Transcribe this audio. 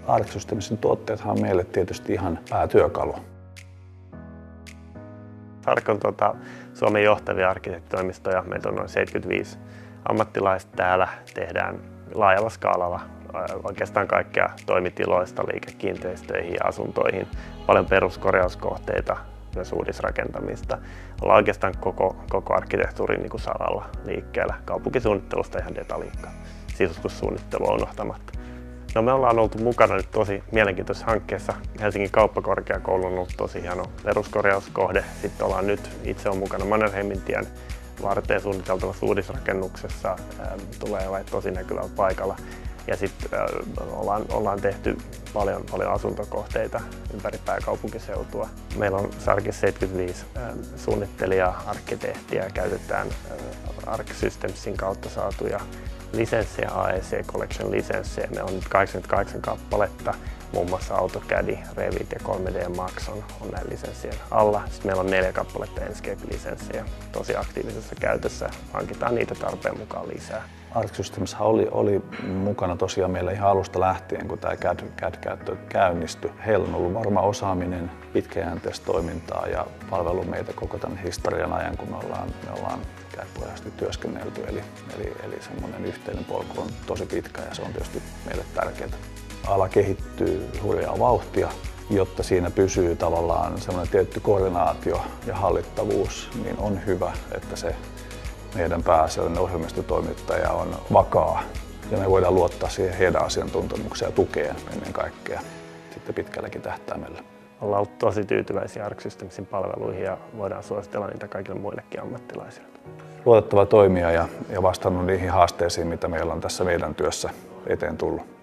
Arc Systemsin tuotteethan on meille tietysti ihan päätyökalu. Arc on Suomen johtavia arkkitehtitoimistoja. Meitä on noin 75 ammattilaista täällä. Tehdään laajalla skaalalla oikeastaan kaikkea toimitiloista liikekiinteistöihin ja asuntoihin. Paljon peruskorjauskohteita, myös uudisrakentamista. Ollaan oikeastaan koko arkkitehtuurin saralla liikkeellä. Kaupunkisuunnittelusta ihan detaljiikkaan. Sisustussuunnittelua unohtamatta. No, me ollaan oltu mukana nyt tosi mielenkiintoisessa hankkeessa. Helsingin kauppakorkeakoulu on ollut tosi hieno peruskorjauskohde. Sitten ollaan nyt itse on mukana Mannerheimintien varteen suunniteltavassa uudisrakennuksessa. Tulee olemaan tosi näkyvällä paikalla. Ja sitten ollaan tehty paljon asuntokohteita ympäri pääkaupunkiseutua. Meillä on Arcissa 75 suunnittelijaa, arkkitehtiä. Käytetään Arc Systemsin kautta saatuja lisenssejä, AEC Collection lisenssejä. Meillä on nyt 88 kappaletta, muun muassa AutoCAD, Revit ja 3D Max on näin lisenssien alla. Sitten meillä on 4 kappaletta Enscape-lisenssejä tosi aktiivisessa käytössä. Hankitaan niitä tarpeen mukaan lisää. Arc Systems oli mukana tosiaan meillä ihan alusta lähtien, kun tämä CAD-käyttö käynnistyi. Heillä on ollut varma osaaminen, pitkäjänteistä toimintaa ja palvellut meitä koko tämän historian ajan, kun me ollaan CAD-pohjaisesti työskennelty. Eli semmoinen yhteinen polku on tosi pitkä ja se on tietysti meille tärkeää. Ala kehittyy hurjaa vauhtia, jotta siinä pysyy tavallaan semmoinen tietty koordinaatio ja hallittavuus, niin on hyvä, että se meidän pääasiallinen ohjelmistotoimittaja on vakaa ja me voidaan luottaa siihen heidän asiantuntemukseen ja tukeen ennen kaikkea sitten pitkälläkin tähtäimellä. Ollaan ollut tosi tyytyväisiä Arc Systemsin palveluihin ja voidaan suositella niitä kaikille muillekin ammattilaisille. Luotettava toimija ja vastannut niihin haasteisiin, mitä meillä on tässä meidän työssä eteen tullut.